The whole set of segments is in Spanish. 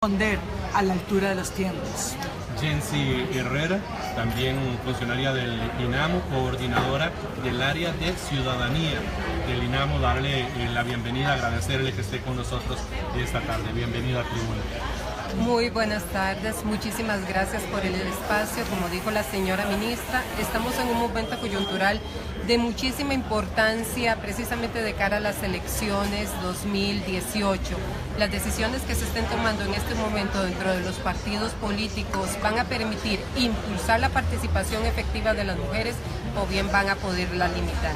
responder a la altura de los tiempos. Jensi Herrera, también funcionaria del INAMO, coordinadora del área de ciudadanía del INAMO, darle la bienvenida, agradecerle que esté con nosotros esta tarde. Bienvenida a Tribuna. Muy buenas tardes, muchísimas gracias por el espacio. Como dijo la señora ministra, estamos en un momento coyuntural de muchísima importancia precisamente de cara a las elecciones 2018. Las decisiones que se estén tomando en este momento dentro de los partidos políticos van a permitir impulsar la participación efectiva de las mujeres o bien van a poderla limitar.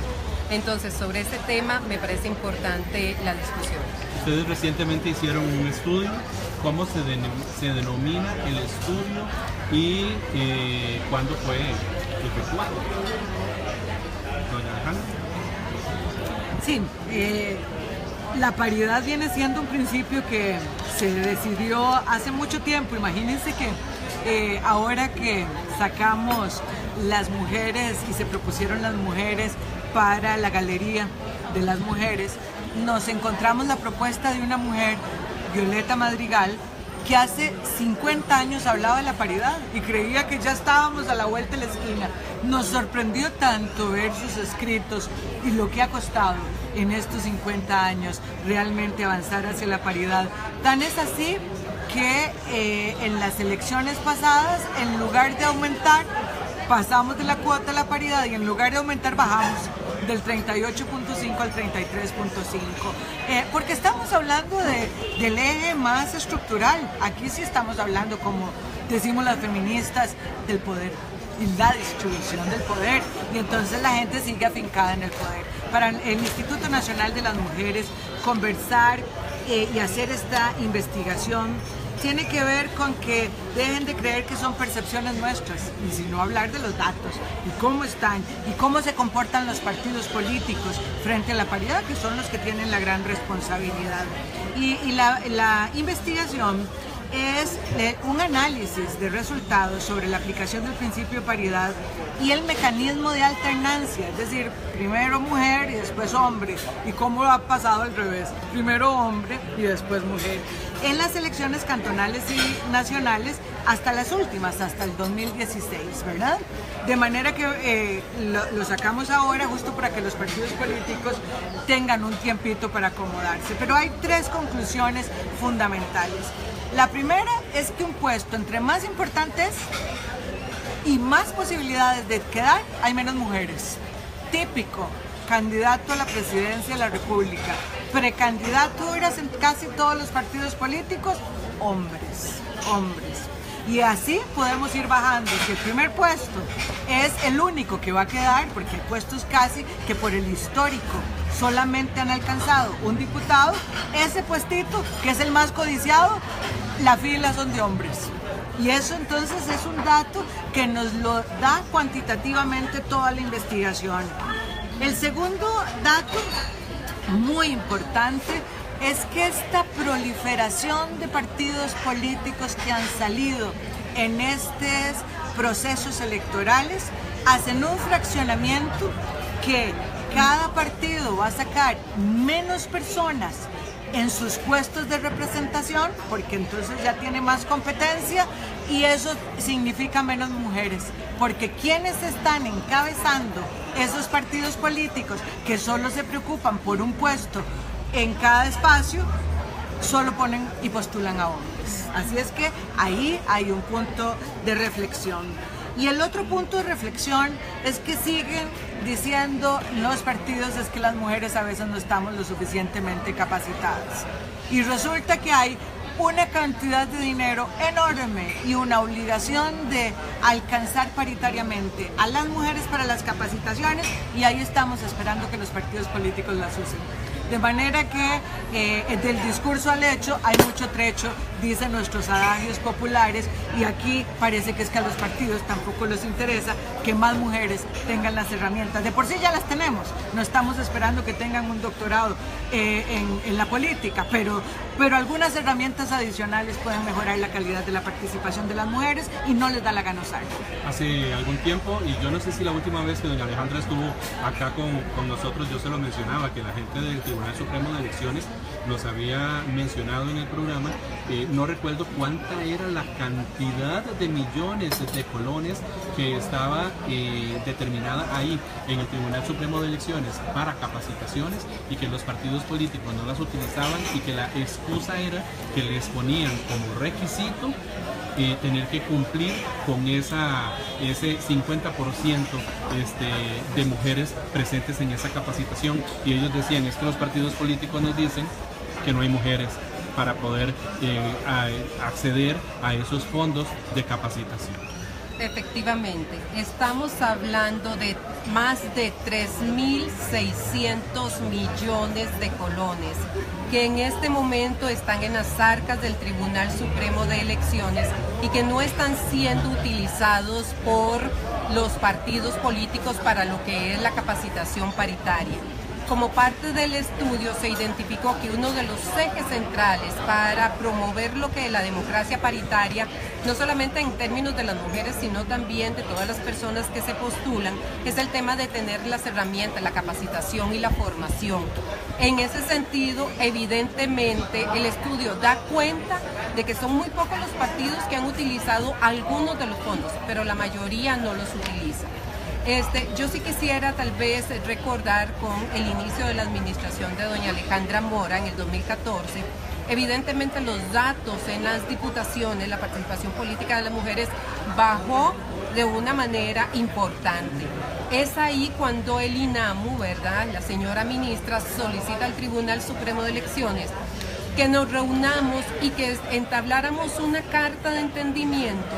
Entonces, sobre este tema me parece importante la discusión. Ustedes recientemente hicieron un estudio. ¿Cómo se denomina el estudio y cuándo fue efectuado? Doña Alejandra. Sí, la paridad viene siendo un principio que se decidió hace mucho tiempo. Imagínense que ahora que sacamos las mujeres y se propusieron las mujeres para la galería de las mujeres, nos encontramos la propuesta de una mujer, Violeta Madrigal, que hace 50 años hablaba de la paridad y creía que ya estábamos a la vuelta de la esquina. Nos sorprendió tanto ver sus escritos y lo que ha costado en estos 50 años realmente avanzar hacia la paridad. Tan es así que en las elecciones pasadas, en lugar de aumentar, pasamos de la cuota a la paridad y en lugar de aumentar bajamos del 38.5 al 33.5, porque estamos hablando del eje más estructural. Aquí sí estamos hablando, como decimos las feministas, del poder y la distribución del poder, y entonces la gente sigue afincada en el poder. Para el Instituto Nacional de las Mujeres, conversar y hacer esta investigación tiene que ver con que dejen de creer que son percepciones nuestras, y sino hablar de los datos y cómo están y cómo se comportan los partidos políticos frente a la paridad, que son los que tienen la gran responsabilidad. Y la investigación es un análisis de resultados sobre la aplicación del principio de paridad y el mecanismo de alternancia, es decir, primero mujer y después hombre, y cómo ha pasado al revés, primero hombre y después mujer, en las elecciones cantonales y nacionales hasta las últimas, hasta el 2016, ¿verdad? De manera que lo sacamos ahora justo para que los partidos políticos tengan un tiempito para acomodarse. Pero hay tres conclusiones fundamentales. La primera es que un puesto entre más importante es y más posibilidades de quedar, hay menos mujeres. Típico, candidato a la presidencia de la República, precandidaturas en casi todos los partidos políticos, hombres. Y así podemos ir bajando. Si el primer puesto es el único que va a quedar, porque hay puestos casi que por el histórico solamente han alcanzado un diputado, ese puestito, que es el más codiciado, la fila son de hombres. Y eso entonces es un dato que nos lo da cuantitativamente toda la investigación. El segundo dato muy importante es que esta proliferación de partidos políticos que han salido en estos procesos electorales hacen un fraccionamiento que cada partido va a sacar menos personas en sus puestos de representación, porque entonces ya tiene más competencia, y eso significa menos mujeres, porque quienes están encabezando esos partidos políticos que solo se preocupan por un puesto en cada espacio, solo ponen y postulan a hombres. Así es que ahí hay un punto de reflexión. Y el otro punto de reflexión es que siguen diciendo los partidos es que las mujeres a veces no estamos lo suficientemente capacitadas. Y resulta que hay una cantidad de dinero enorme y una obligación de alcanzar paritariamente a las mujeres para las capacitaciones, y ahí estamos esperando que los partidos políticos las usen. De manera que del discurso al hecho hay mucho trecho, dicen nuestros adagios populares, y aquí parece que es que a los partidos tampoco les interesa que más mujeres tengan las herramientas. De por sí ya las tenemos, no estamos esperando que tengan un doctorado en la política, pero algunas herramientas adicionales pueden mejorar la calidad de la participación de las mujeres y no les da la gana usarlo. Hace algún tiempo, y yo no sé si la última vez que doña Alejandra estuvo acá con nosotros, yo se lo mencionaba, que la gente del Tribunal Supremo de Elecciones nos había mencionado en el programa no recuerdo cuánta era la cantidad de millones de colones que estaba determinada ahí en el Tribunal Supremo de Elecciones para capacitaciones, y que los partidos políticos no las utilizaban, y que la excusa era que les ponían como requisito tener que cumplir con ese 50% de mujeres presentes en esa capacitación, y ellos decían, es que los partidos políticos nos dicen que no hay mujeres para poder acceder a esos fondos de capacitación. Efectivamente, estamos hablando de más de 3.600 millones de colones que en este momento están en las arcas del Tribunal Supremo de Elecciones y que no están siendo utilizados por los partidos políticos para lo que es la capacitación paritaria. Como parte del estudio se identificó que uno de los ejes centrales para promover lo que es la democracia paritaria, no solamente en términos de las mujeres, sino también de todas las personas que se postulan, es el tema de tener las herramientas, la capacitación y la formación. En ese sentido, evidentemente, el estudio da cuenta de que son muy pocos los partidos que han utilizado algunos de los fondos, pero la mayoría no los utiliza. Yo sí quisiera tal vez recordar con el inicio de la administración de doña Alejandra Mora en el 2014, evidentemente los datos en las diputaciones, la participación política de las mujeres bajó de una manera importante. Es ahí cuando el INAMU, ¿verdad?, la señora ministra solicita al Tribunal Supremo de Elecciones que nos reunamos y que entabláramos una carta de entendimiento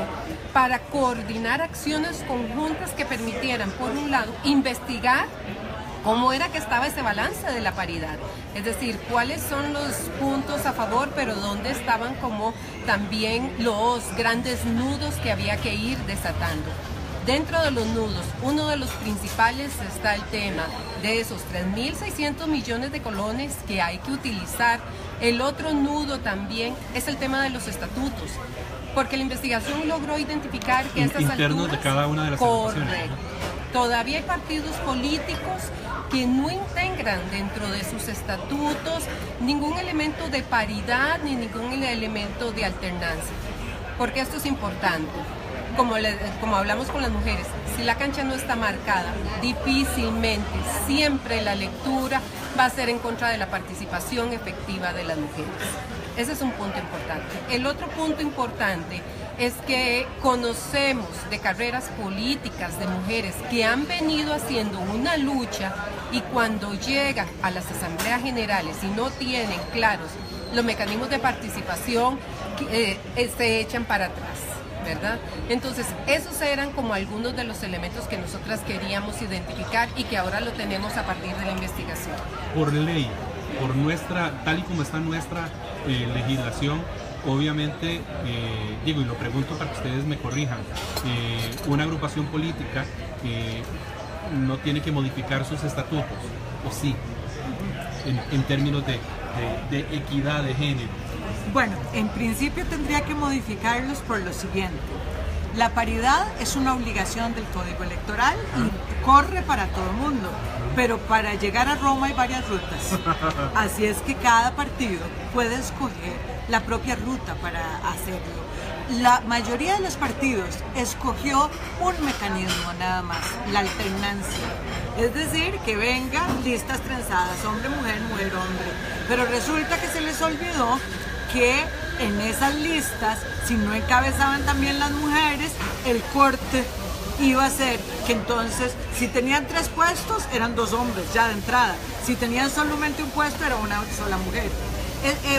para coordinar acciones conjuntas que permitieran, por un lado, investigar cómo era que estaba ese balance de la paridad, es decir, cuáles son los puntos a favor, pero dónde estaban como también los grandes nudos que había que ir desatando. Dentro de los nudos, uno de los principales está el tema de esos 3.600 millones de colones que hay que utilizar. El otro nudo también es el tema de los estatutos, porque la investigación logró identificar que a estas alturas, de cada una de las correcto, todavía hay partidos políticos que no integran dentro de sus estatutos ningún elemento de paridad ni ningún elemento de alternancia, porque esto es importante. Como hablamos con las mujeres, si la cancha no está marcada, difícilmente, siempre la lectura va a ser en contra de la participación efectiva de las mujeres. Ese es un punto importante. El otro punto importante es que conocemos de carreras políticas de mujeres que han venido haciendo una lucha y cuando llegan a las asambleas generales y no tienen claros los mecanismos de participación, se echan para atrás, ¿verdad? Entonces, esos eran como algunos de los elementos que nosotras queríamos identificar y que ahora lo tenemos a partir de la investigación. Por ley, tal y como está nuestra legislación, obviamente, digo, y lo pregunto para que ustedes me corrijan, una agrupación política no tiene que modificar sus estatutos, ¿o sí? En términos de equidad de género. Bueno, en principio tendría que modificarlos por lo siguiente. La paridad es una obligación del Código Electoral y corre para todo el mundo, pero para llegar a Roma hay varias rutas. Así es que cada partido puede escoger la propia ruta para hacerlo. La mayoría de los partidos escogió un mecanismo nada más, la alternancia. Es decir, que vengan listas trenzadas, hombre, mujer, mujer, hombre. Pero resulta que se les olvidó que en esas listas, si no encabezaban también las mujeres, el corte iba a ser que entonces, si tenían 3 puestos, eran 2 hombres ya de entrada. Si tenían solamente un puesto, era una sola mujer,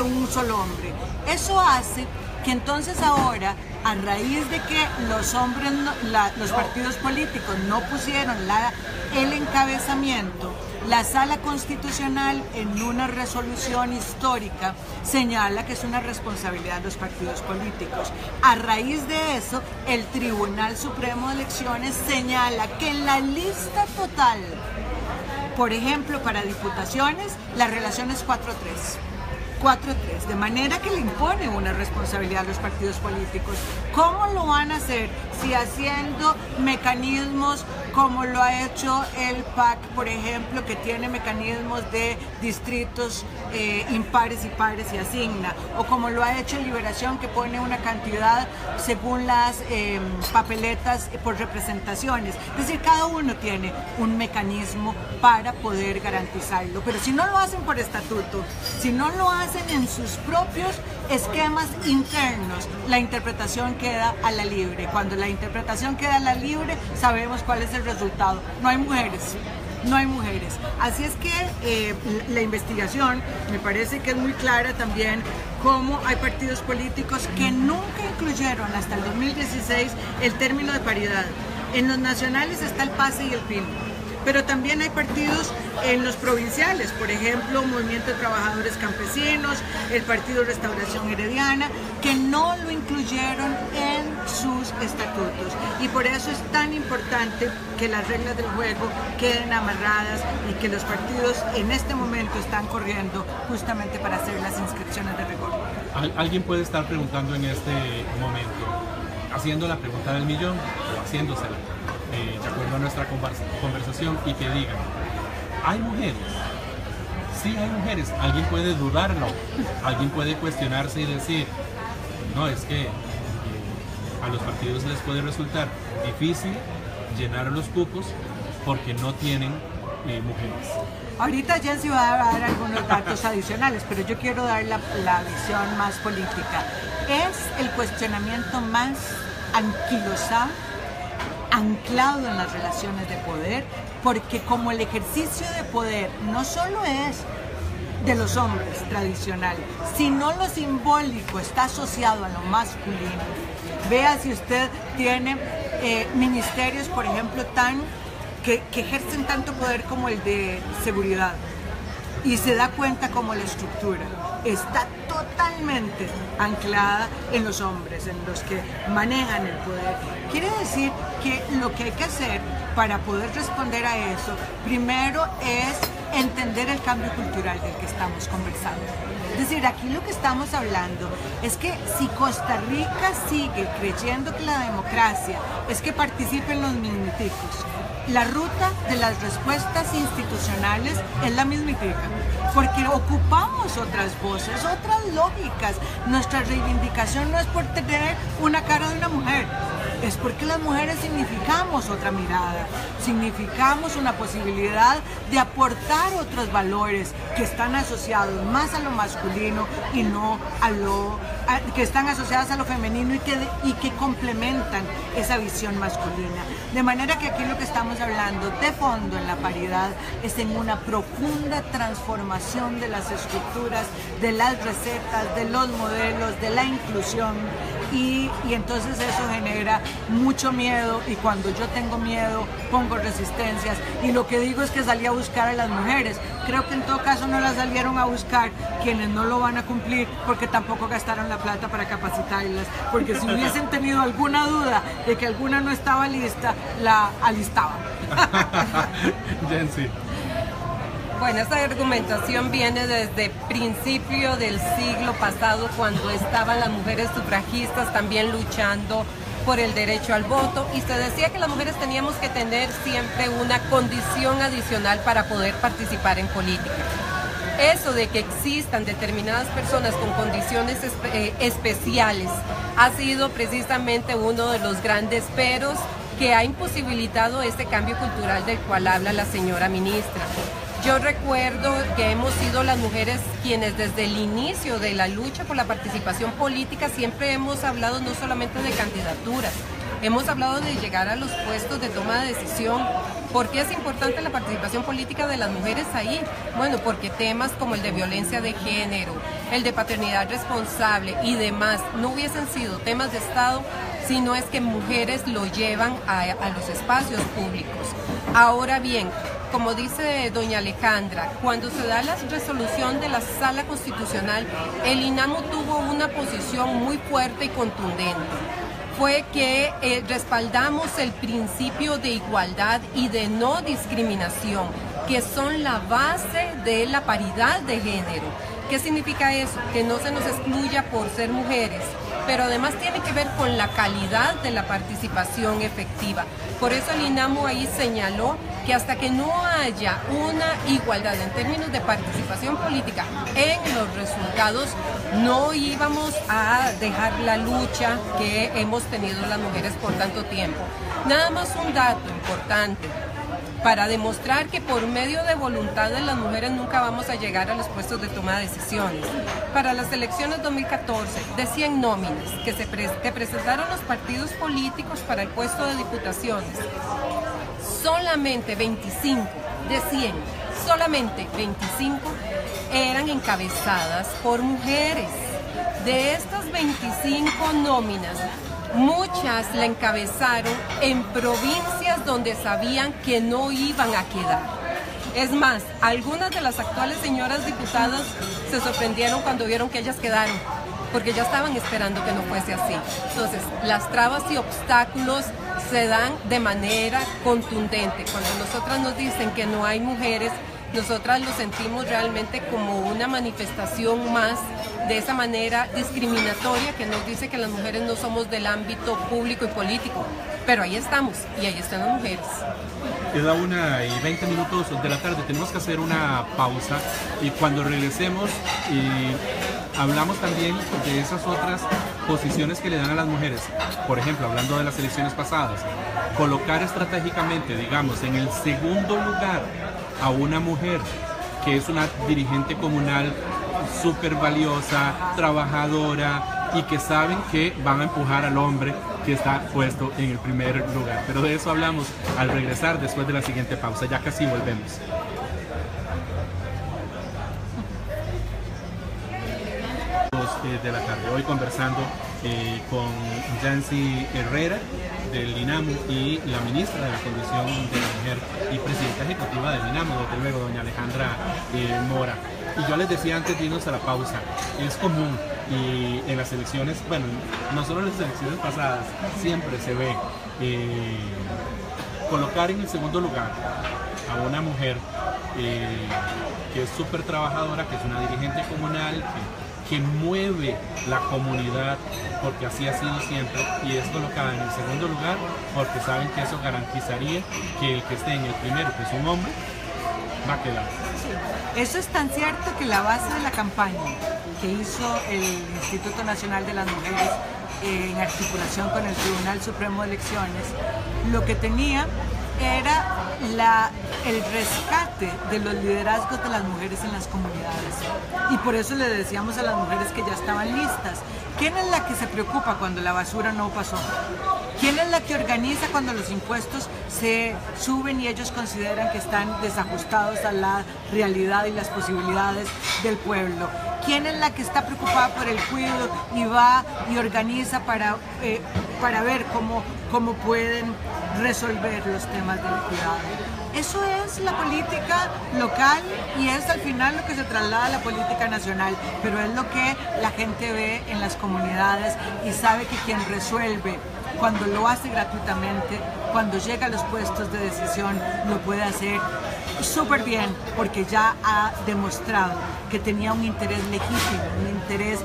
un solo hombre. Eso hace que entonces ahora, a raíz de que los hombres, los partidos políticos no pusieron el encabezamiento, la Sala Constitucional en una resolución histórica señala que es una responsabilidad de los partidos políticos. A raíz de eso, el Tribunal Supremo de Elecciones señala que en la lista total, por ejemplo, para diputaciones, la relación es 4-3. 4-3, de manera que le impone una responsabilidad a los partidos políticos. ¿Cómo lo van a hacer? Si haciendo mecanismos como lo ha hecho el PAC, por ejemplo, que tiene mecanismos de distritos impares y pares y asigna, o como lo ha hecho Liberación, que pone una cantidad según las papeletas por representaciones. Es decir, cada uno tiene un mecanismo para poder garantizarlo, pero si no lo hacen por estatuto, si no lo hacen en sus propios esquemas internos, la interpretación queda a la libre. Cuando la interpretación queda a la libre, sabemos cuál es el resultado. No hay mujeres. No hay mujeres. Así es que la investigación me parece que es muy clara también, cómo hay partidos políticos que nunca incluyeron hasta el 2016 el término de paridad. En los nacionales está el PACE y el PIN, pero también hay partidos en los provinciales, por ejemplo, Movimiento de Trabajadores Campesinos, el Partido Restauración Herediana, que no lo incluyeron en sus estatutos. Y por eso es tan importante que las reglas del juego queden amarradas y que los partidos en este momento están corriendo justamente para hacer las inscripciones de rigor. Alguien puede estar preguntando en este momento, haciendo la pregunta del millón o haciéndosela, de acuerdo a nuestra conversación, y que digan, ¿hay mujeres? Sí, hay mujeres. Alguien puede dudarlo, alguien puede cuestionarse y decir, no, es que a los partidos les puede resultar difícil llenar los cupos porque no tienen mujeres. Ahorita Jensi va a dar algunos datos adicionales, pero yo quiero dar la visión más política. Es el cuestionamiento más anquilosado, anclado en las relaciones de poder, porque como el ejercicio de poder no solo es de los hombres tradicional, sino lo simbólico está asociado a lo masculino. Vea si usted tiene ministerios, por ejemplo, que ejercen tanto poder como el de seguridad, y se da cuenta como la estructura está totalmente anclada en los hombres, en los que manejan el poder. Quiere decir que lo que hay que hacer para poder responder a eso, primero es entender el cambio cultural del que estamos conversando. Es decir, aquí lo que estamos hablando es que si Costa Rica sigue creyendo que la democracia es que participen los mismiticos, la ruta de las respuestas institucionales es la mismitica, porque ocupamos otras voces, otras lógicas. Nuestra reivindicación no es por tener una cara de una mujer, es porque las mujeres significamos otra mirada, significamos una posibilidad de aportar otros valores que están asociados más a lo masculino y no que están asociadas a lo femenino y que complementan esa visión masculina. De manera que aquí lo que estamos hablando de fondo en la paridad es en una profunda transformación de las estructuras, de las recetas, de los modelos, de la inclusión, y entonces eso genera mucho miedo, y cuando yo tengo miedo pongo resistencias, y lo que digo es que salí a buscar a las mujeres. Creo que en todo caso no las salieron a buscar quienes no lo van a cumplir, porque tampoco gastaron la plata para capacitarlas, porque si hubiesen tenido alguna duda de que alguna no estaba lista, la alistaban. Jensi. Bueno, esta argumentación viene desde principio del siglo pasado, cuando estaban las mujeres sufragistas también luchando por el derecho al voto, y se decía que las mujeres teníamos que tener siempre una condición adicional para poder participar en política. Eso de que existan determinadas personas con condiciones especiales ha sido precisamente uno de los grandes peros que ha imposibilitado este cambio cultural del cual habla la señora ministra. Yo recuerdo que hemos sido las mujeres quienes desde el inicio de la lucha por la participación política siempre hemos hablado no solamente de candidaturas, hemos hablado de llegar a los puestos de toma de decisión. ¿Por qué es importante la participación política de las mujeres ahí? Bueno, porque temas como el de violencia de género, el de paternidad responsable y demás no hubiesen sido temas de Estado, sino es que mujeres lo llevan a los espacios públicos. Ahora bien, como dice doña Alejandra, cuando se da la resolución de la Sala Constitucional, el INAMU tuvo una posición muy fuerte y contundente. Fue que respaldamos el principio de igualdad y de no discriminación, que son la base de la paridad de género, ¿Qué significa eso? Que no se nos excluya por ser mujeres, pero además tiene que ver con la calidad de la participación efectiva. Por eso el INAMU ahí señaló que hasta que no haya una igualdad en términos de participación política en los resultados, no íbamos a dejar la lucha que hemos tenido las mujeres por tanto tiempo. Nada más un dato importante para demostrar que por medio de voluntad de las mujeres nunca vamos a llegar a los puestos de toma de decisiones. Para las elecciones 2014, de 100 nóminas que presentaron los partidos políticos para el puesto de diputaciones, solamente 25 de 100, solamente 25 eran encabezadas por mujeres. De estas 25 nóminas, muchas la encabezaron en provincias donde sabían que no iban a quedar. Es más, algunas de las actuales señoras diputadas se sorprendieron cuando vieron que ellas quedaron, porque ya estaban esperando que no fuese así. Entonces, las trabas y obstáculos se dan de manera contundente. Cuando nosotras nos dicen que no hay mujeres, nosotras lo sentimos realmente como una manifestación más de esa manera discriminatoria que nos dice que las mujeres no somos del ámbito público y político. Pero ahí estamos, y ahí están las mujeres. Queda 1:20 de la tarde, tenemos que hacer una pausa y cuando regresemos hablamos también de esas otras posiciones que le dan a las mujeres. Por ejemplo, hablando de las elecciones pasadas, colocar estratégicamente, digamos, en el segundo lugar a una mujer que es una dirigente comunal súper valiosa, trabajadora y que saben que van a empujar al hombre que está puesto en el primer lugar. Pero de eso hablamos al regresar después de la siguiente pausa. Ya casi volvemos. De la tarde, hoy conversando con Yancy Herrera del INAMU y la ministra de la Condición de la Mujer y presidenta ejecutiva del INAMU, desde luego, doña Alejandra Mora. Y yo les decía antes de irnos a la pausa, es común y en las elecciones, bueno, no solo en las elecciones pasadas, siempre se ve colocar en el segundo lugar a una mujer que es súper trabajadora, que es una dirigente comunal, que mueve la comunidad, porque así ha sido siempre, y es colocada en el segundo lugar porque saben que eso garantizaría que el que esté en el primero, que es un hombre, va a quedar. Sí. Eso es tan cierto que la base de la campaña que hizo el Instituto Nacional de las Mujeres en articulación con el Tribunal Supremo de Elecciones, lo que tenía era el rescate de los liderazgos de las mujeres en las comunidades. Y por eso le decíamos a las mujeres que ya estaban listas. ¿Quién es la que se preocupa cuando la basura no pasó? ¿Quién es la que organiza cuando los impuestos se suben y ellos consideran que están desajustados a la realidad y las posibilidades del pueblo? ¿Quién es la que está preocupada por el cuidado y va y organiza para ver cómo pueden resolver los temas del cuidado? Eso es la política local y es al final lo que se traslada a la política nacional, pero es lo que la gente ve en las comunidades y sabe que quien resuelve cuando lo hace gratuitamente, cuando llega a los puestos de decisión, lo puede hacer súper bien porque ya ha demostrado que tenía un interés legítimo, un interés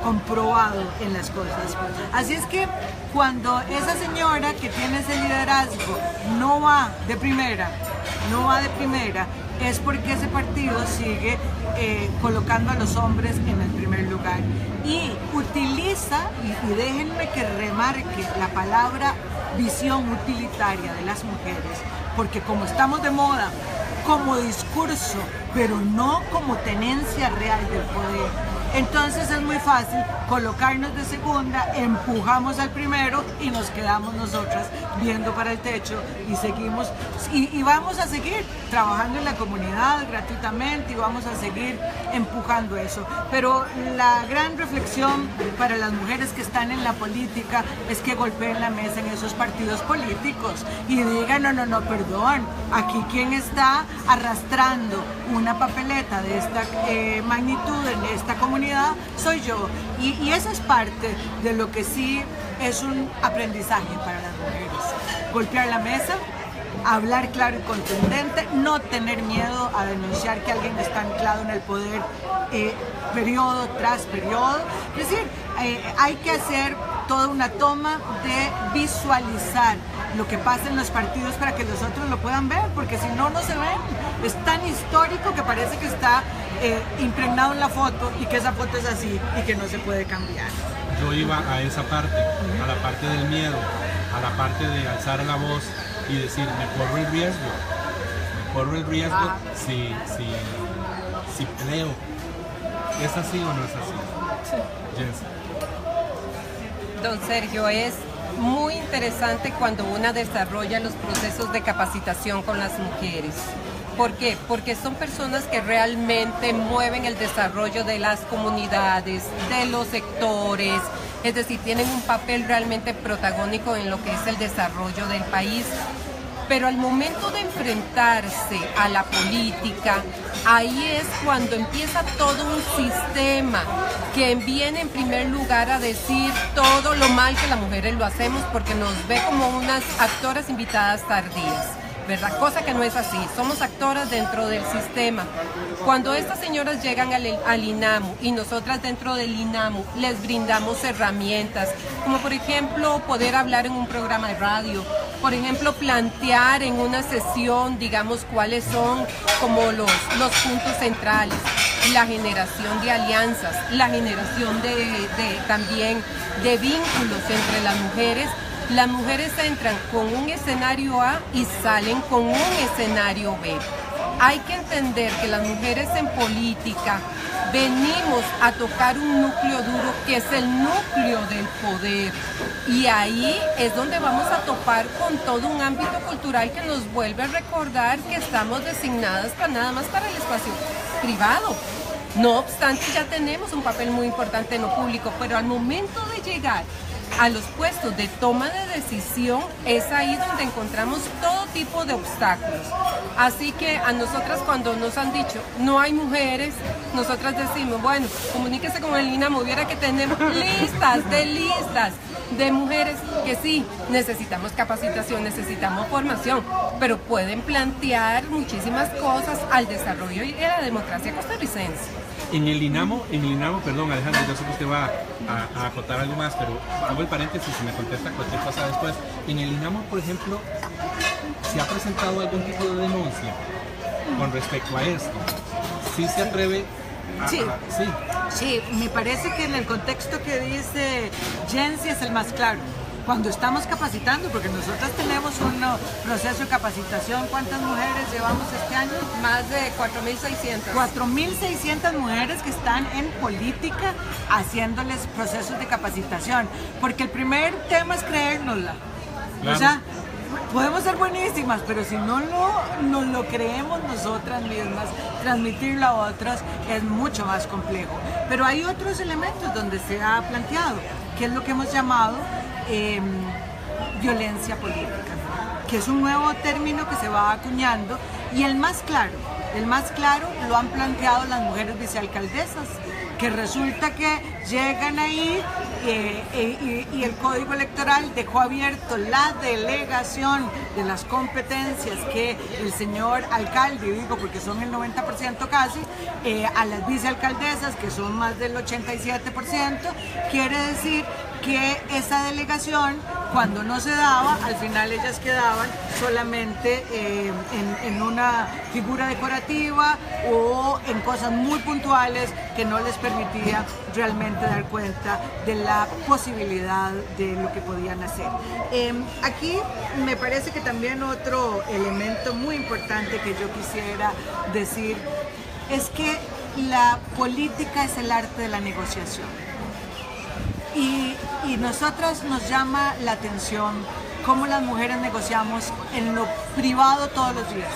comprobado en las cosas. Así es que cuando esa señora que tiene ese liderazgo no va de primera, es porque ese partido sigue colocando a los hombres en el primer lugar y utiliza, y déjenme que remarque la palabra visión utilitaria de las mujeres, porque como estamos de moda, como discurso, pero no como tenencia real del poder, entonces es muy fácil colocarnos de segunda, empujamos al primero y nos quedamos nosotras viendo para el techo y seguimos y vamos a seguir trabajando en la comunidad gratuitamente y vamos a seguir empujando eso. Pero la gran reflexión para las mujeres que están en la política es que golpeen la mesa en esos partidos políticos y digan no, perdón, aquí quien está arrastrando una papeleta de esta magnitud en esta comunidad soy yo, y eso es parte de lo que sí es un aprendizaje para las mujeres. Golpear la mesa, hablar claro y contundente, no tener miedo a denunciar que alguien está anclado en el poder periodo tras periodo. Es decir, hay que hacer toda una toma de visualizar lo que pasa en los partidos para que los otros lo puedan ver, porque si no, no se ven. Es tan histórico que parece que está impregnado en la foto y que esa foto es así y que no se puede cambiar. Yo iba a esa parte, a la parte del miedo, a la parte de alzar la voz y decir, me corro el riesgo si peleo. ¿Es así o no es así? Sí. Jensi. Don Sergio, es muy interesante cuando una desarrolla los procesos de capacitación con las mujeres. ¿Por qué? Porque son personas que realmente mueven el desarrollo de las comunidades, de los sectores, es decir, tienen un papel realmente protagónico en lo que es el desarrollo del país. Pero al momento de enfrentarse a la política, ahí es cuando empieza todo un sistema que viene en primer lugar a decir todo lo mal que las mujeres lo hacemos porque nos ve como unas actoras invitadas tardías, ¿verdad? Cosa que no es así, somos actoras dentro del sistema. Cuando estas señoras llegan al INAMU y nosotras dentro del INAMU les brindamos herramientas, como por ejemplo poder hablar en un programa de radio, por ejemplo plantear en una sesión, digamos, cuáles son como los puntos centrales, la generación de alianzas, la generación también de vínculos entre las mujeres. Las mujeres entran con un escenario A y salen con un escenario B. Hay que entender que las mujeres en política venimos a tocar un núcleo duro que es el núcleo del poder. Y ahí es donde vamos a topar con todo un ámbito cultural que nos vuelve a recordar que estamos designadas nada más para el espacio privado. No obstante, ya tenemos un papel muy importante en lo público, pero al momento de llegar a los puestos de toma de decisión es ahí donde encontramos todo tipo de obstáculos. Así que a nosotras cuando nos han dicho no hay mujeres, nosotras decimos, bueno, comuníquese con el INAMU, viera que tenemos listas de mujeres que sí, necesitamos capacitación, necesitamos formación, pero pueden plantear muchísimas cosas al desarrollo de la democracia costarricense. En el INAMU, perdón Alejandro, yo sé que usted va a acotar algo más, pero hago el paréntesis y me contesta cualquier cosa después. En el INAMU, por ejemplo, ¿se ha presentado algún tipo de denuncia con respecto a esto? ¿Sí se atreve a...? Sí. Sí, me parece que en el contexto que dice Jensi es el más claro. Cuando estamos capacitando, porque nosotros tenemos un proceso de capacitación, ¿cuántas mujeres llevamos este año? Más de 4.600. 4.600 mujeres que están en política haciéndoles procesos de capacitación, porque el primer tema es creérnosla. Claro. O sea, podemos ser buenísimas, pero si no nos lo creemos nosotras mismas, transmitirlo a otras es mucho más complejo. Pero hay otros elementos donde se ha planteado, que es lo que hemos llamado violencia política, que es un nuevo término que se va acuñando, y el más claro lo han planteado las mujeres vicealcaldesas, que resulta que llegan ahí y el Código Electoral dejó abierto la delegación de las competencias que el señor alcalde, digo porque son el 90% casi, a las vicealcaldesas, que son más del 87%, quiere decir que esa delegación, cuando no se daba, al final ellas quedaban solamente en una figura decorativa o en cosas muy puntuales que no les permitía realmente dar cuenta de la posibilidad de lo que podían hacer. Aquí me parece que también otro elemento muy importante que yo quisiera decir es que la política es el arte de la negociación. Y nosotras nos llama la atención cómo las mujeres negociamos en lo privado todos los días,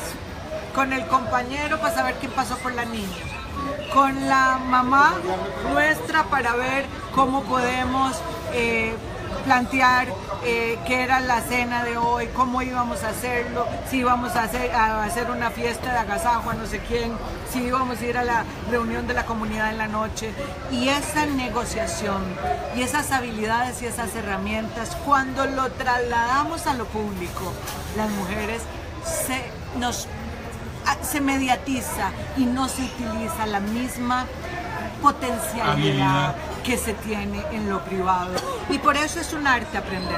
con el compañero para saber qué pasó con la niña, con la mamá nuestra para ver cómo podemos plantear qué era la cena de hoy, cómo íbamos a hacerlo, si íbamos a hacer una fiesta de agasajo a no sé quién, si íbamos a ir a la reunión de la comunidad en la noche. Y esa negociación y esas habilidades y esas herramientas, cuando lo trasladamos a lo público, las mujeres se mediatiza y no se utiliza la misma potencialidad que se tiene en lo privado. Y por eso es un arte aprender,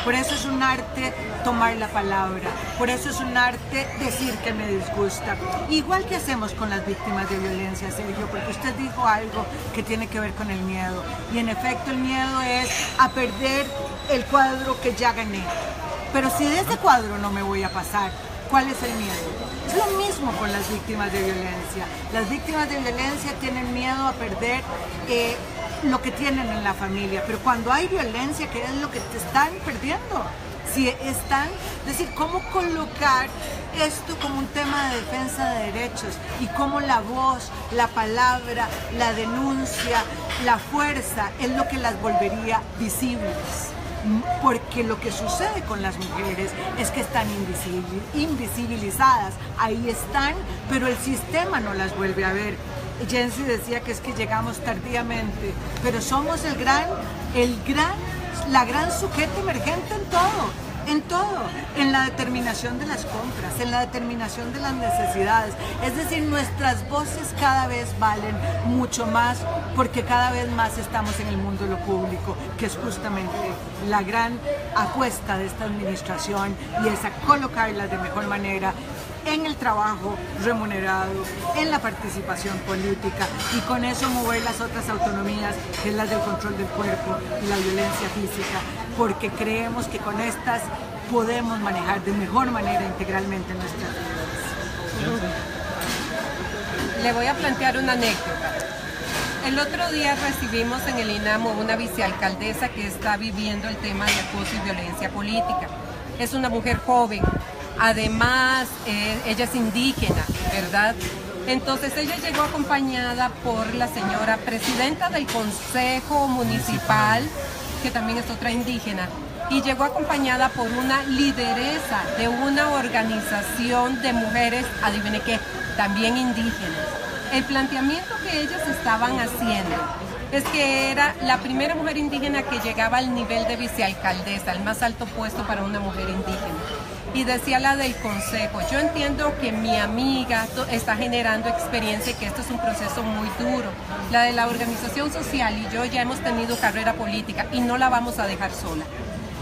por eso es un arte tomar la palabra, por eso es un arte decir que me disgusta. Igual que hacemos con las víctimas de violencia, Sergio, porque usted dijo algo que tiene que ver con el miedo. Y en efecto el miedo es a perder el cuadro que ya gané. Pero si de ese cuadro no me voy a pasar, ¿cuál es el miedo? Es lo mismo con las víctimas de violencia. Las víctimas de violencia tienen miedo a perder lo que tienen en la familia, pero cuando hay violencia, ¿qué es lo que te están perdiendo? Si están, es decir, cómo colocar esto como un tema de defensa de derechos y cómo la voz, la palabra, la denuncia, la fuerza es lo que las volvería visibles. Porque lo que sucede con las mujeres es que están invisibilizadas, ahí están, pero el sistema no las vuelve a ver. Jensi decía que es que llegamos tardíamente, pero somos la gran sujeto emergente en todo, en la determinación de las compras, en la determinación de las necesidades. Es decir, nuestras voces cada vez valen mucho más porque cada vez más estamos en el mundo de lo público, que es justamente la gran apuesta de esta administración, y es a colocarlas de mejor manera en el trabajo remunerado, en la participación política, y con eso mover las otras autonomías, que es la del control del cuerpo y la violencia física, porque creemos que con estas podemos manejar de mejor manera integralmente nuestras vidas. Le voy a plantear una anécdota. El otro día recibimos en el INAMO una vicealcaldesa que está viviendo el tema de acoso y violencia política. Es una mujer joven. Además, ella es indígena, ¿verdad? Entonces ella llegó acompañada por la señora presidenta del Consejo Municipal, que también es otra indígena, y llegó acompañada por una lideresa de una organización de mujeres, adivine qué, también indígenas. El planteamiento que ellas estaban haciendo es que era la primera mujer indígena que llegaba al nivel de vicealcaldesa, el más alto puesto para una mujer indígena. Y decía la del consejo, yo entiendo que mi amiga está generando experiencia y que esto es un proceso muy duro. La de la organización social y yo ya hemos tenido carrera política y no la vamos a dejar sola.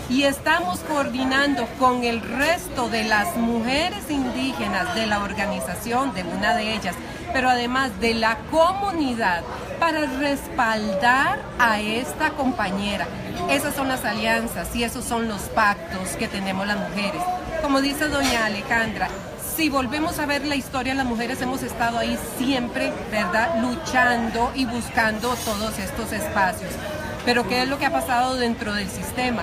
Y estamos coordinando con el resto de las mujeres indígenas de la organización, de una de ellas, pero además de la comunidad, para respaldar a esta compañera. Esas son las alianzas y esos son los pactos que tenemos las mujeres. Como dice doña Alejandra, si volvemos a ver la historia, las mujeres hemos estado ahí siempre, ¿verdad?, luchando y buscando todos estos espacios. Pero ¿qué es lo que ha pasado dentro del sistema?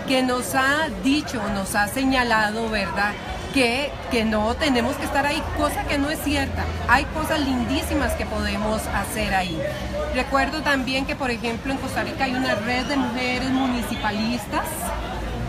Que nos ha dicho, nos ha señalado, ¿verdad?, que no tenemos que estar ahí, cosa que no es cierta. Hay cosas lindísimas que podemos hacer ahí. Recuerdo también que, por ejemplo, en Costa Rica hay una red de mujeres municipalistas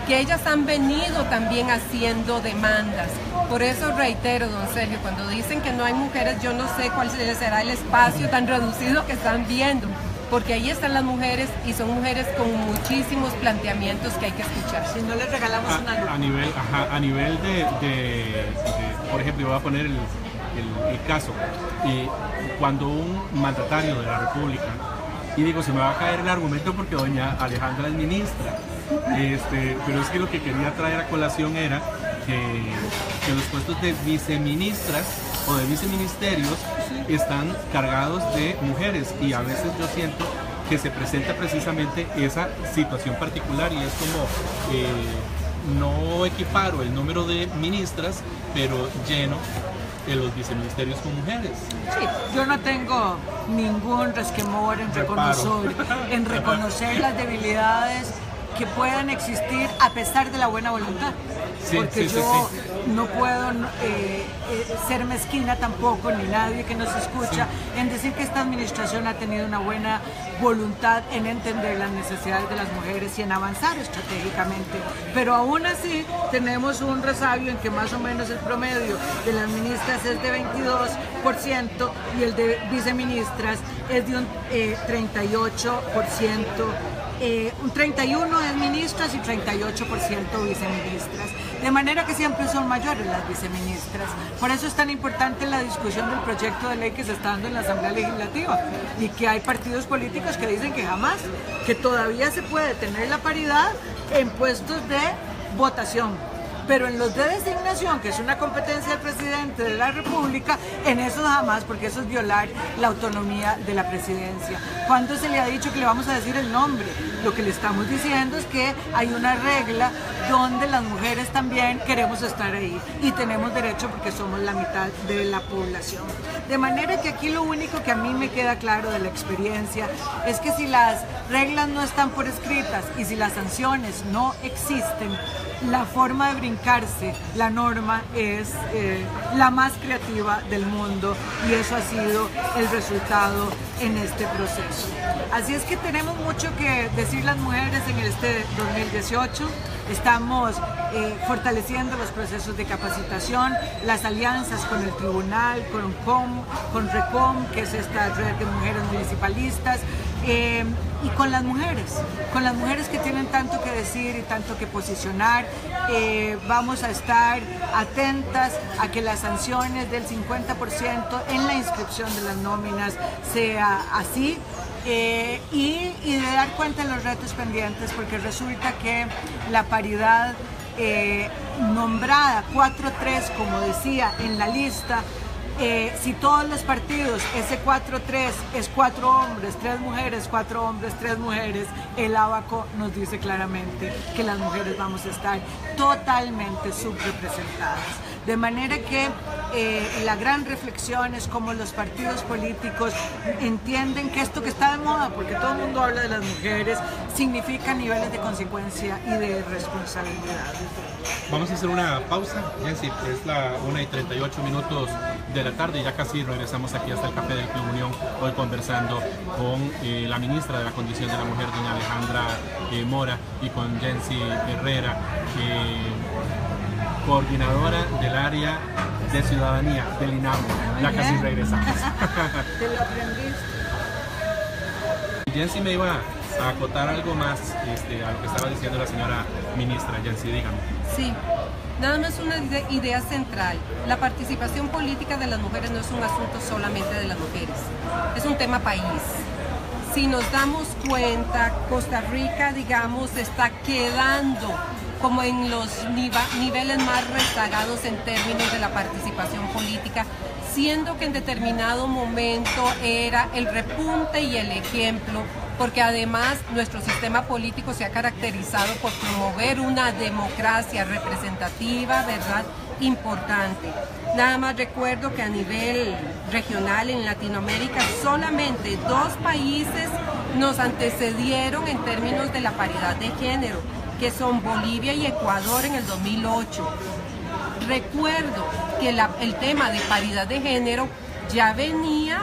que ellas han venido también haciendo demandas. Por eso reitero, don Sergio, cuando dicen que no hay mujeres, yo no sé cuál será el espacio tan reducido que están viendo, porque ahí están las mujeres y son mujeres con muchísimos planteamientos que hay que escuchar. Si no les regalamos una luz. A nivel de, por ejemplo, yo voy a poner el caso, cuando un mandatario de la República, y digo, se me va a caer el argumento porque doña Alejandra es ministra, pero es que lo que quería traer a colación era que los puestos de viceministras o de viceministerios están cargados de mujeres, y a veces yo siento que se presenta precisamente esa situación particular, y es como no equiparo el número de ministras, pero lleno de los viceministerios con mujeres. Sí, yo no tengo ningún resquemor en reconocer las debilidades que puedan existir a pesar de la buena voluntad. Porque yo no puedo ser mezquina tampoco, ni nadie que nos escucha, en decir que esta administración ha tenido una buena voluntad en entender las necesidades de las mujeres y en avanzar estratégicamente. Pero aún así tenemos un resabio en que más o menos el promedio de las ministras es de 22% y el de viceministras es de un 38% un 31 es ministras y 38% viceministras. De manera que siempre son mayores las viceministras. Por eso es tan importante la discusión del proyecto de ley que se está dando en la Asamblea Legislativa y que hay partidos políticos que dicen que jamás, que todavía se puede tener la paridad en puestos de votación. Pero en los de designación, que es una competencia del presidente de la República, en eso jamás, porque eso es violar la autonomía de la presidencia. ¿Cuándo se le ha dicho que le vamos a decir el nombre? Lo que le estamos diciendo es que hay una regla donde las mujeres también queremos estar ahí y tenemos derecho porque somos la mitad de la población. De manera que aquí lo único que a mí me queda claro de la experiencia es que si las reglas no están por escritas y si las sanciones no existen, la forma de brincarse la norma es la más creativa del mundo y eso ha sido el resultado en este proceso. Así es que tenemos mucho que decir las mujeres en este 2018. Estamos fortaleciendo los procesos de capacitación, las alianzas con el tribunal, con RECOM, que es esta red de mujeres municipalistas, y con las mujeres que tienen tanto que decir y tanto que posicionar. Vamos a estar atentas a que las sanciones del 50% en la inscripción de las nóminas sea así. Y de dar cuenta de los retos pendientes, porque resulta que la paridad nombrada 4-3, como decía en la lista, si todos los partidos, ese 4-3 es 4 hombres, 3 mujeres, 4 hombres, 3 mujeres, el ABACO nos dice claramente que las mujeres vamos a estar totalmente subrepresentadas. De manera que la gran reflexión es cómo los partidos políticos entienden que esto que está de moda, porque todo el mundo habla de las mujeres, significa niveles de consecuencia y de responsabilidad. Vamos a hacer una pausa, Jensi, es la 1:38 de la tarde y ya casi regresamos aquí hasta el Café del Club Unión, hoy conversando con la ministra de la Condición de la Mujer, doña Alejandra Mora, y con Jensi Herrera, coordinadora del área de ciudadanía del INAMO. Ya casi regresamos. Te lo aprendiste. Jensi me iba a acotar algo más a lo que estaba diciendo la señora ministra. Jensi, dígame. Sí, nada más una idea central. La participación política de las mujeres no es un asunto solamente de las mujeres, es un tema país. Si nos damos cuenta, Costa Rica, digamos, está quedando como en los niveles más rezagados en términos de la participación política, siendo que en determinado momento era el repunte y el ejemplo, porque además nuestro sistema político se ha caracterizado por promover una democracia representativa, ¿verdad?, importante. Nada más recuerdo que a nivel regional en Latinoamérica solamente 2 países nos antecedieron en términos de la paridad de género, que son Bolivia y Ecuador en el 2008. Recuerdo que el tema de paridad de género ya venía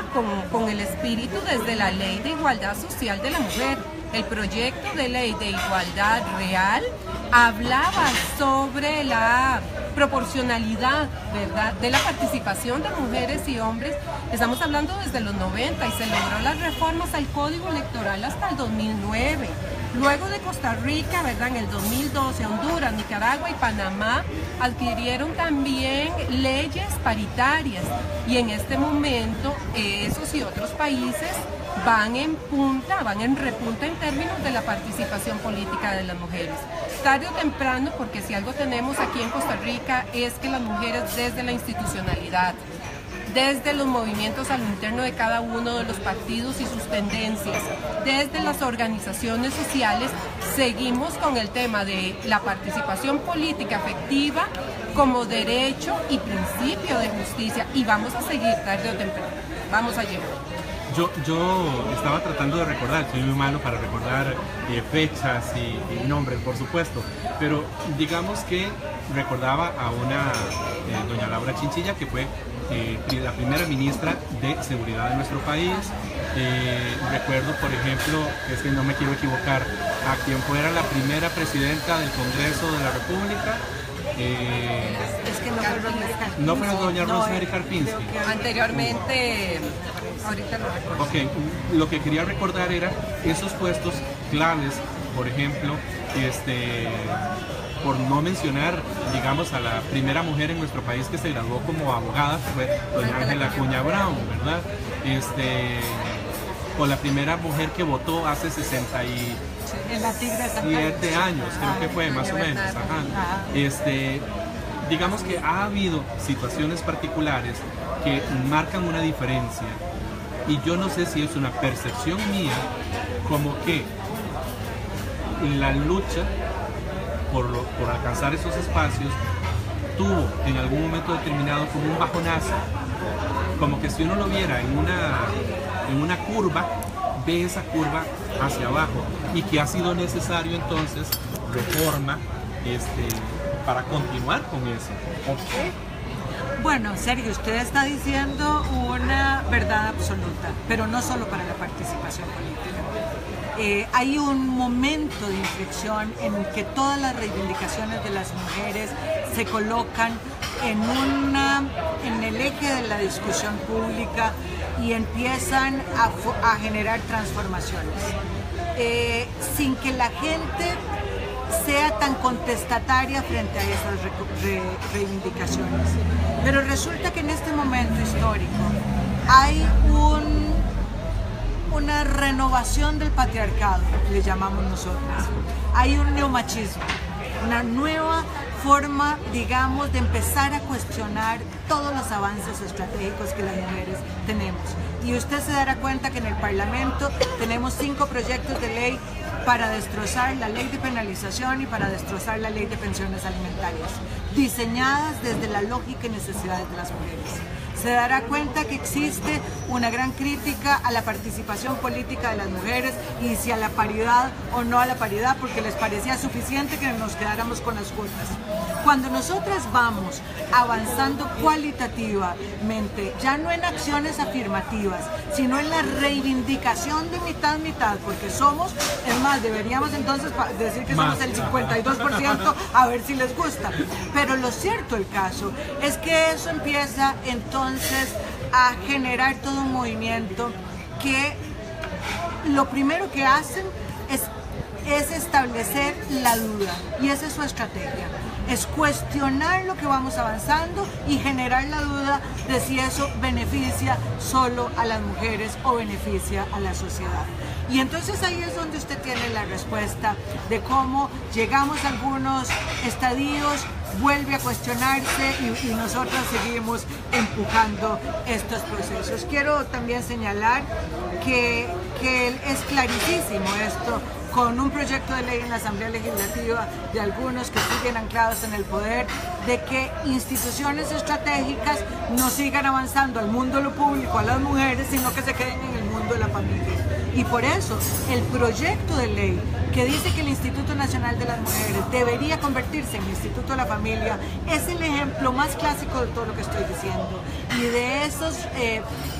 con el espíritu desde la Ley de Igualdad Social de la Mujer. El proyecto de ley de igualdad real hablaba sobre la proporcionalidad, ¿verdad?, de la participación de mujeres y hombres. Estamos hablando desde los 90 y se logró las reformas al Código Electoral hasta el 2009. Luego de Costa Rica, ¿verdad?, en el 2012, Honduras, Nicaragua y Panamá adquirieron también leyes paritarias y en este momento esos y otros países van en repunta en términos de la participación política de las mujeres. Tarde o temprano, porque si algo tenemos aquí en Costa Rica es que las mujeres desde la institucionalidad, desde los movimientos a lo interno de cada uno de los partidos y sus tendencias, desde las organizaciones sociales, seguimos con el tema de la participación política efectiva como derecho y principio de justicia, y vamos a seguir tarde o temprano, vamos a llegar. Yo estaba tratando de recordar, soy muy malo para recordar fechas y nombres, por supuesto, pero digamos que recordaba a una doña Laura Chinchilla, que fue la primera ministra de Seguridad de nuestro país. Recuerdo, por ejemplo, es que no me quiero equivocar, a quien fuera la primera presidenta del Congreso de la República. Es que no fue doña Rosemary Karpinski. Anteriormente Ahorita lo recuerdo. Ok, lo que quería recordar era esos puestos claves, por ejemplo, por no mencionar, digamos, a la primera mujer en nuestro país que se graduó como abogada, que fue doña Ángela Acuña Brown, ¿verdad? O la primera mujer que votó hace 67 años, creo que fue, más o menos. Ajá. Digamos que ha habido situaciones particulares que marcan una diferencia, y yo no sé si es una percepción mía, como que la lucha por alcanzar esos espacios tuvo en algún momento determinado como un bajonazo, como que si uno lo viera en una curva, ve esa curva hacia abajo, y que ha sido necesario entonces reforma para continuar con eso. Okay. Bueno, Sergio, usted está diciendo una verdad absoluta, pero no solo para la participación política. Hay un momento de inflexión en el que todas las reivindicaciones de las mujeres se colocan en el eje de la discusión pública y empiezan a generar transformaciones, sin que la gente sea tan contestataria frente a esas reivindicaciones. Pero resulta que en este momento histórico hay una renovación del patriarcado, le llamamos nosotras. Hay un neomachismo, una nueva forma, digamos, de empezar a cuestionar todos los avances estratégicos que las mujeres tenemos. Y usted se dará cuenta que en el Parlamento tenemos 5 proyectos de ley para destrozar la ley de penalización y para destrozar la ley de pensiones alimentarias, diseñadas desde la lógica y necesidades de las mujeres. Se dará cuenta que existe una gran crítica a la participación política de las mujeres y si a la paridad o no a la paridad, porque les parecía suficiente que nos quedáramos con las cuotas. Cuando nosotras vamos avanzando cualitativamente, ya no en acciones afirmativas, sino en la reivindicación de mitad-mitad, porque somos, es más, deberíamos entonces decir que somos el 52%, a ver si les gusta. Pero lo cierto del caso es que eso empieza entonces a generar todo un movimiento que lo primero que hacen es establecer la duda, y esa es su estrategia. Es cuestionar lo que vamos avanzando y generar la duda de si eso beneficia solo a las mujeres o beneficia a la sociedad. Y entonces ahí es donde usted tiene la respuesta de cómo llegamos a algunos estadios, vuelve a cuestionarse y nosotros seguimos empujando estos procesos. Quiero también señalar que es clarísimo esto, con un proyecto de ley en la Asamblea Legislativa de algunos que siguen anclados en el poder, de que instituciones estratégicas no sigan avanzando al mundo de lo público, a las mujeres, sino que se queden en el mundo de la familia. Y por eso el proyecto de ley que dice que el Instituto Nacional de las Mujeres debería convertirse en Instituto de la Familia es el ejemplo más clásico de todo lo que estoy diciendo y de esos,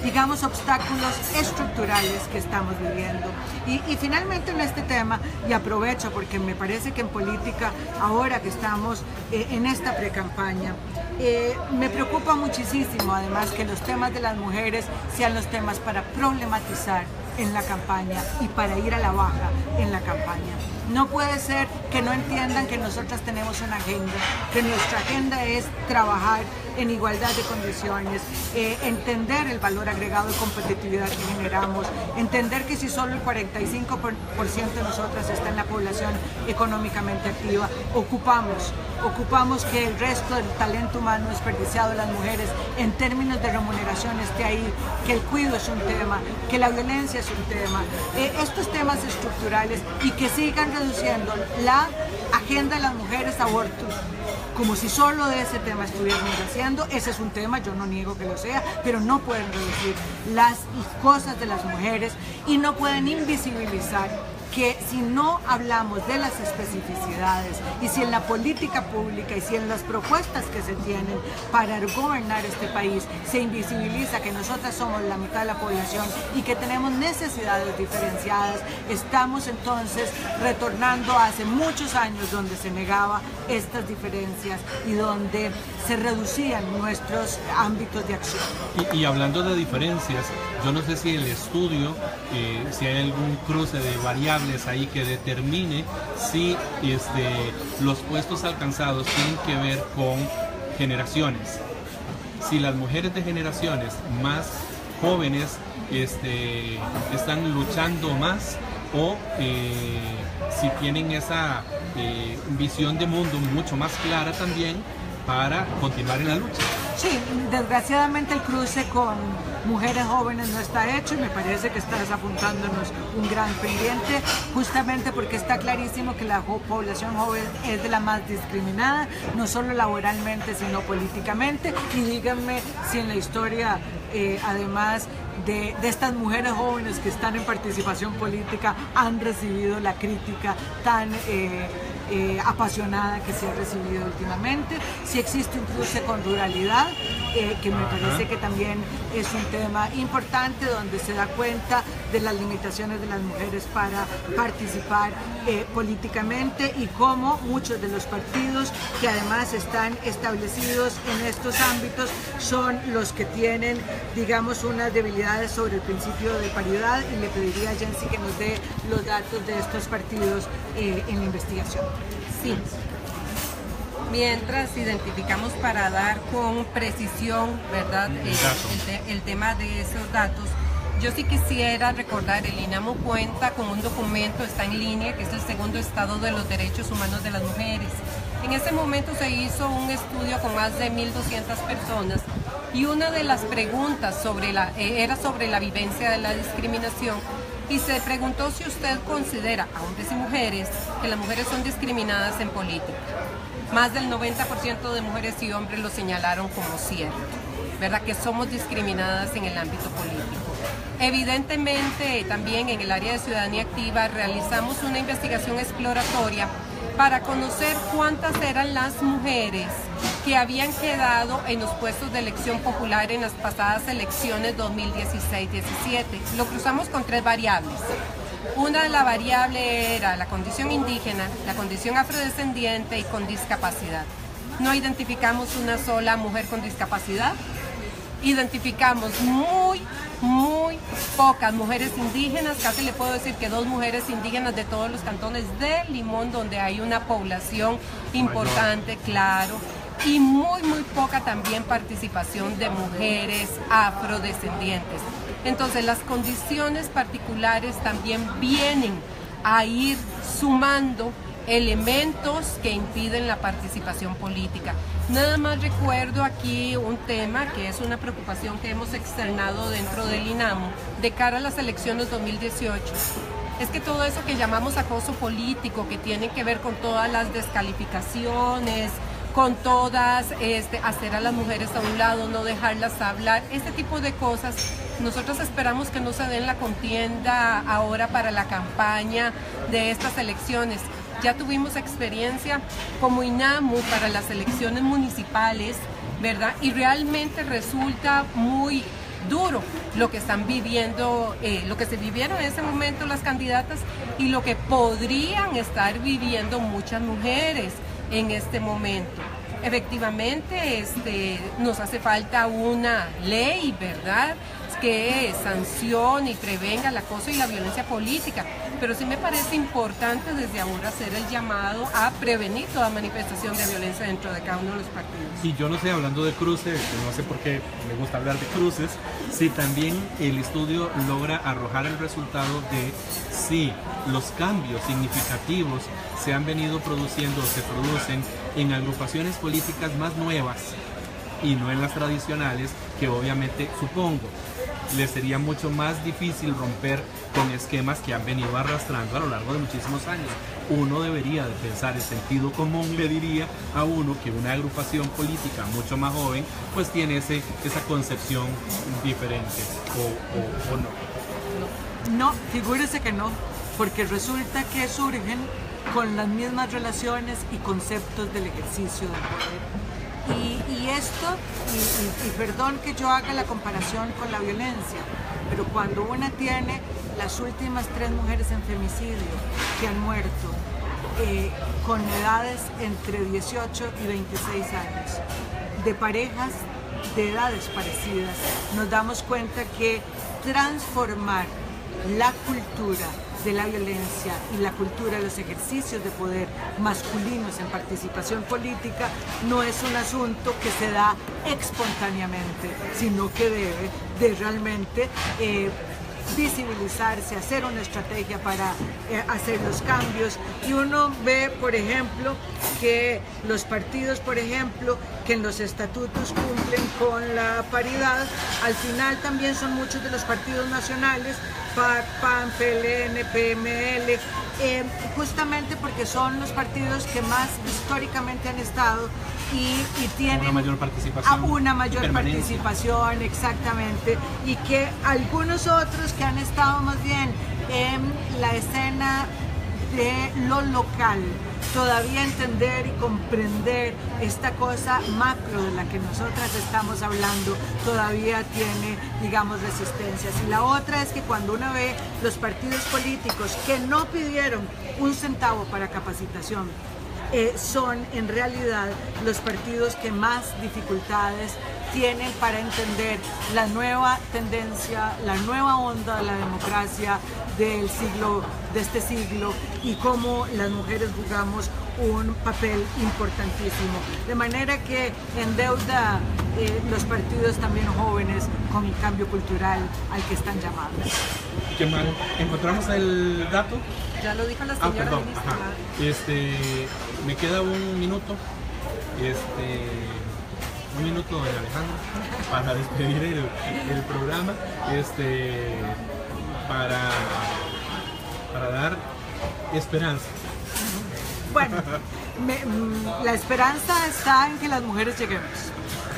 digamos, obstáculos estructurales que estamos viviendo. Y finalmente en este tema, y aprovecho porque me parece que en política, ahora que estamos en esta pre-campaña, me preocupa muchísimo además que los temas de las mujeres sean los temas para problematizar en la campaña y para ir a la baja en la campaña. No puede ser que no entiendan que nosotras tenemos una agenda, que nuestra agenda es trabajar en igualdad de condiciones, entender el valor agregado de competitividad que generamos, entender que si solo el 45% de nosotras está en la población económicamente activa, ocupamos que el resto del talento humano desperdiciado de las mujeres en términos de remuneración esté ahí, que el cuidado es un tema, que la violencia es un tema, estos temas estructurales, y que sigan reduciendo la agenda de las mujeres a aborto, como si solo de ese tema estuviéramos haciendo. Ese es un tema, yo no niego que lo sea, pero no pueden reducir las cosas de las mujeres y no pueden invisibilizar que si no hablamos de las especificidades y si en la política pública y si en las propuestas que se tienen para gobernar este país se invisibiliza que nosotras somos la mitad de la población y que tenemos necesidades diferenciadas, estamos entonces retornando a hace muchos años donde se negaba estas diferencias y donde se reducían nuestros ámbitos de acción. Y hablando de diferencias, yo no sé si el estudio, si hay algún cruce de variables ahí que determine si los puestos alcanzados tienen que ver con generaciones. Si las mujeres de generaciones más jóvenes están luchando más o si tienen esa visión de mundo mucho más clara también para continuar en la lucha. Sí, desgraciadamente el cruce con mujeres jóvenes no está hecho y me parece que estás apuntándonos un gran pendiente, justamente porque está clarísimo que la población joven es de la más discriminada, no solo laboralmente, sino políticamente. Y díganme si en la historia, además de estas mujeres jóvenes que están en participación política, han recibido la crítica tan apasionada que se ha recibido últimamente. Si existe un cruce con ruralidad, que me parece que también es un tema importante, donde se da cuenta de las limitaciones de las mujeres para participar políticamente y cómo muchos de los partidos que además están establecidos en estos ámbitos son los que tienen, digamos, unas debilidades sobre el principio de paridad, y le pediría a Jensi que nos dé los datos de estos partidos en la investigación. Sí. Mientras identificamos para dar con precisión, ¿verdad?, el tema de esos datos, yo sí quisiera recordar, el INAMU cuenta con un documento, está en línea, que es el segundo estado de los derechos humanos de las mujeres. En ese momento se hizo un estudio con más de 1.200 personas y una de las preguntas era sobre la vivencia de la discriminación, y se preguntó si usted considera a hombres y mujeres que las mujeres son discriminadas en política. Más del 90% de mujeres y hombres lo señalaron como cierto, ¿verdad?, que somos discriminadas en el ámbito político. Evidentemente, también en el área de ciudadanía activa realizamos una investigación exploratoria para conocer cuántas eran las mujeres que habían quedado en los puestos de elección popular en las pasadas elecciones 2016-17. Lo cruzamos con 3 variables. Una de las variables era la condición indígena, la condición afrodescendiente y con discapacidad. No identificamos una sola mujer con discapacidad. Identificamos muy pocas mujeres indígenas, casi le puedo decir que 2 mujeres indígenas de todos los cantones de Limón, donde hay una población importante, claro, y muy poca también participación de mujeres afrodescendientes. Entonces las condiciones particulares también vienen a ir sumando elementos que impiden la participación política. Nada más recuerdo aquí un tema que es una preocupación que hemos externado dentro del INAMU de cara a las elecciones 2018. Es que todo eso que llamamos acoso político, que tiene que ver con todas las descalificaciones, con todas, hacer a las mujeres a un lado, no dejarlas hablar, este tipo de cosas, nosotros esperamos que no se den la contienda ahora para la campaña de estas elecciones. Ya tuvimos experiencia como INAMU para las elecciones municipales, ¿verdad? Y realmente resulta muy duro lo que están viviendo, lo que se vivieron en ese momento las candidatas y lo que podrían estar viviendo muchas mujeres en este momento. Efectivamente, nos hace falta una ley, ¿verdad?, que sancione y prevenga el acoso y la violencia política, pero sí me parece importante desde ahora hacer el llamado a prevenir toda manifestación de violencia dentro de cada uno de los partidos. Y yo no sé, hablando de cruces, no sé por qué me gusta hablar de cruces, si también el estudio logra arrojar el resultado de si los cambios significativos se han venido produciendo o se producen en agrupaciones políticas más nuevas y no en las tradicionales, que obviamente supongo les sería mucho más difícil romper con esquemas que han venido arrastrando a lo largo de muchísimos años. Uno debería de pensar, el sentido común le diría a uno que una agrupación política mucho más joven pues tiene esa concepción diferente, o no. No, figúrese que no. porque resulta que surgen con las mismas relaciones y conceptos del ejercicio del poder. Y esto, y perdón que yo haga la comparación con la violencia, pero cuando una tiene las últimas 3 mujeres en femicidio que han muerto con edades entre 18 y 26 años, de parejas de edades parecidas, nos damos cuenta que transformar la cultura de la violencia y la cultura de los ejercicios de poder masculinos en participación política no es un asunto que se da espontáneamente, sino que debe de realmente visibilizarse, hacer una estrategia para hacer los cambios. Y uno ve, por ejemplo, que los partidos, por ejemplo, que en los estatutos cumplen con la paridad, al final también son muchos de los partidos nacionales, PAC, PAN, PLN, PML, justamente porque son los partidos que más históricamente han estado y tienen una mayor participación, exactamente, y que algunos otros que han estado más bien en la escena de lo local, todavía entender y comprender esta cosa macro de la que nosotras estamos hablando, todavía tiene, digamos, resistencias. Y la otra es que cuando uno ve los partidos políticos que no pidieron un centavo para capacitación, son en realidad los partidos que más dificultades tienen para entender la nueva tendencia, la nueva onda de la democracia de este siglo y cómo las mujeres jugamos un papel importantísimo. De manera que endeuda los partidos también jóvenes con el cambio cultural al que están llamados. ¿Qué mal? ¿Encontramos el dato? Ya lo dijo la señora ministra. Me queda un minuto. Un minuto de Alejandro para despedir el programa, para dar esperanza. Bueno, la esperanza está en que las mujeres lleguemos.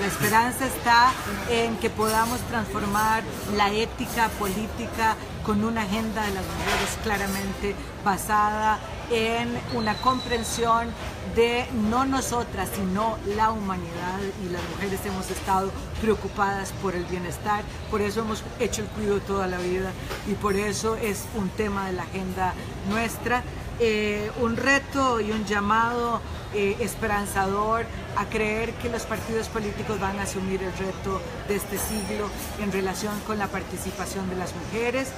La esperanza está en que podamos transformar la ética política con una agenda de las mujeres claramente basada en una comprensión de no nosotras, sino la humanidad, y las mujeres hemos estado preocupadas por el bienestar, por eso hemos hecho el cuidado toda la vida y por eso es un tema de la agenda nuestra. Un reto y un llamado esperanzador a creer que los partidos políticos van a asumir el reto de este siglo en relación con la participación de las mujeres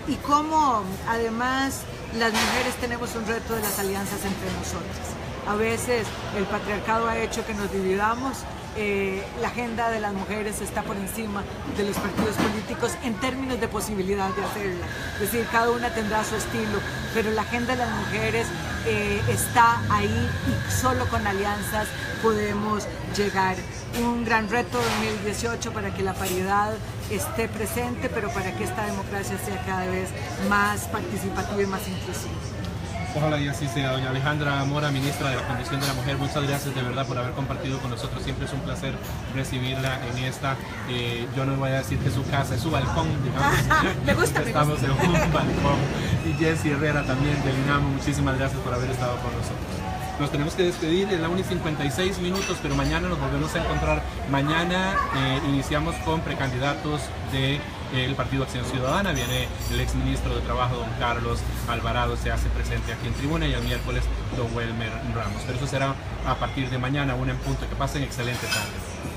y cómo además las mujeres tenemos un reto de las alianzas entre nosotras. A veces el patriarcado ha hecho que nos dividamos. La agenda de las mujeres está por encima de los partidos políticos en términos de posibilidad de hacerla. Es decir, cada una tendrá su estilo, pero la agenda de las mujeres está ahí y solo con alianzas podemos llegar. Un gran reto 2018 para que la paridad esté presente, pero para que esta democracia sea cada vez más participativa y más inclusiva. Ojalá y así sea. Doña Alejandra Mora, ministra de la Condición de la Mujer, muchas gracias de verdad por haber compartido con nosotros. Siempre es un placer recibirla en esta, yo no voy a decir que es su casa, es su balcón, digamos. Me gusta. Estamos en un balcón. Y Jessie Herrera también del INAMO, muchísimas gracias por haber estado con nosotros. Nos tenemos que despedir en la 1:56 minutos, pero mañana nos volvemos a encontrar. Mañana iniciamos con precandidatos del Partido Acción Ciudadana. Viene el exministro de Trabajo, don Carlos Alvarado, se hace presente aquí en tribuna, y el miércoles don Welmer Ramos. Pero eso será a partir de mañana, 1 en punto. Que pasen excelente tarde.